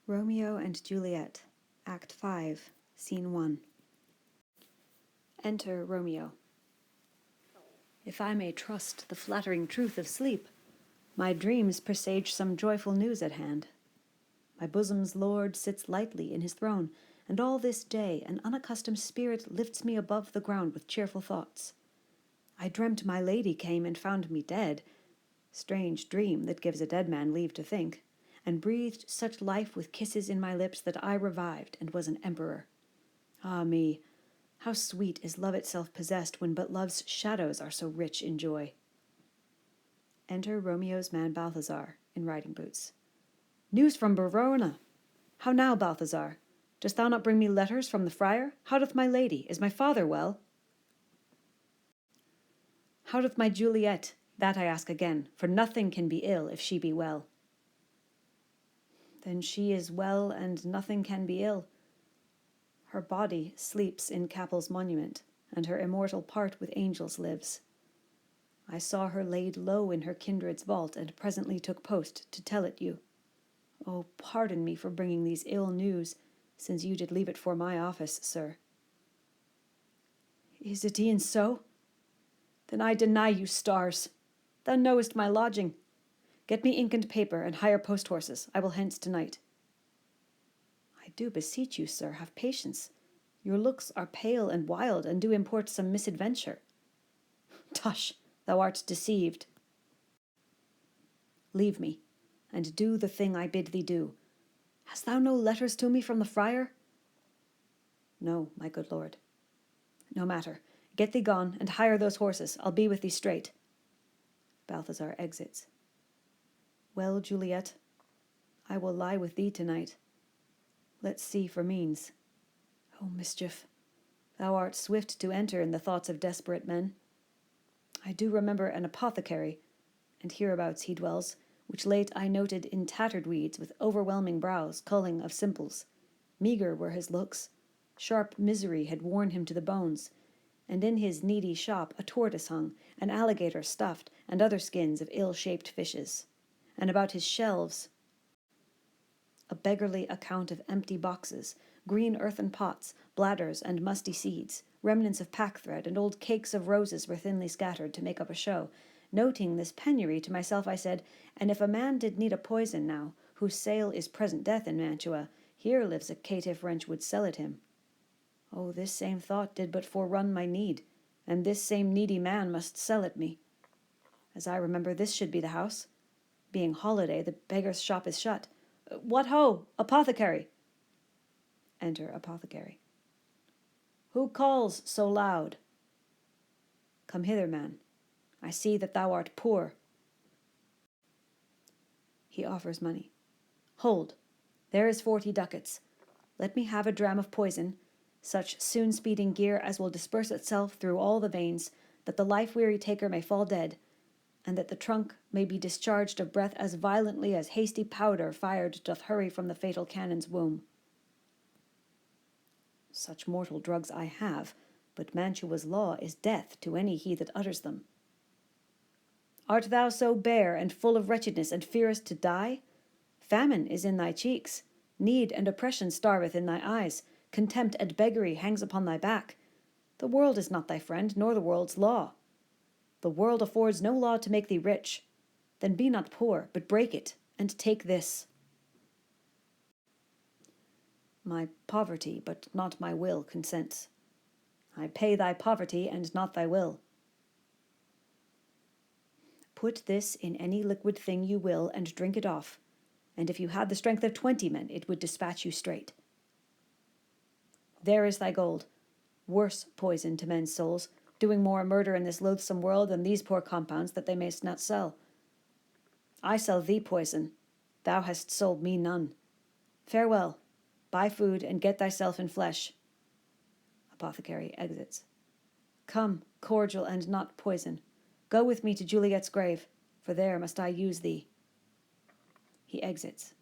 Romeo and Juliet, Act 5, Scene 1. Enter Romeo. If I may trust the flattering truth of sleep, my dreams presage some joyful news at hand. My bosom's lord sits lightly in his throne, and all this day an unaccustomed spirit lifts me above the ground with cheerful thoughts. I dreamt my lady came and found me dead, strange dream that gives a dead man leave to think, and breathed such life with kisses in my lips that I revived and was an emperor. Ah me, how sweet is love itself possessed when but love's shadows are so rich in joy. Enter Romeo's man Balthazar, in riding boots. News from Verona! How now, Balthazar? Dost thou not bring me letters from the friar? How doth my lady? Is my father well? How doth my Juliet? That I ask again, for nothing can be ill if she be well. Then she is well, and nothing can be ill. Her body sleeps in Capel's monument, and her immortal part with angels lives. I saw her laid low in her kindred's vault, and presently took post to tell it you. Oh, pardon me for bringing these ill news, since you did leave it for my office, sir. Is it e'en so? Then I deny you stars. Thou knowest my lodging. Get me ink and paper, and hire post-horses. I will hence tonight. I do beseech you, sir, have patience. Your looks are pale and wild, and do import some misadventure. Tush, thou art deceived. Leave me, and do the thing I bid thee do. Hast thou no letters to me from the friar? No, my good lord. No matter. Get thee gone, and hire those horses. I'll be with thee straight. Balthazar exits. Well, Juliet, I will lie with thee tonight. Let's see for means. Oh, mischief! Thou art swift to enter in the thoughts of desperate men. I do remember an apothecary, and hereabouts he dwells, which late I noted in tattered weeds, with overwhelming brows, culling of simples. Meagre were his looks. Sharp misery had worn him to the bones, and in his needy shop a tortoise hung, an alligator stuffed, and other skins of ill-shaped fishes. And about his shelves a beggarly account of empty boxes, green earthen pots, bladders, and musty seeds. Remnants of pack-thread and old cakes of roses were thinly scattered to make up a show. Noting this penury, to myself I said, and if a man did need a poison now, whose sale is present death in Mantua, here lives a caitiff wench would sell it him. Oh, this same thought did but forerun my need, and this same needy man must sell it me. As I remember, this should be the house. Being holiday, the beggar's shop is shut. What ho! Apothecary! Enter apothecary. Who calls so loud? Come hither, man. I see that thou art poor. He offers money. Hold, there is 40 ducats. Let me have a dram of poison, such soon-speeding gear as will disperse itself through all the veins, that the life-weary taker may fall dead, and that the trunk may be discharged of breath as violently as hasty powder fired doth hurry from the fatal cannon's womb. Such mortal drugs I have, but Mantua's law is death to any he that utters them. Art thou so bare and full of wretchedness, and fearest to die? Famine is in thy cheeks, need and oppression starveth in thy eyes, contempt and beggary hangs upon thy back. The world is not thy friend, nor the world's law. The world affords no law to make thee rich. Then be not poor, but break it, and take this. My poverty, but not my will, consents. I pay thy poverty, and not thy will. Put this in any liquid thing you will, and drink it off, and if you had the strength of 20 men, it would dispatch you straight. There is thy gold, worse poison to men's souls, doing more murder in this loathsome world than these poor compounds that they mayst not sell. I sell thee poison, thou hast sold me none. Farewell, buy food, and get thyself in flesh. Apothecary exits. Come, cordial and not poison. Go with me to Juliet's grave, for there must I use thee. He exits.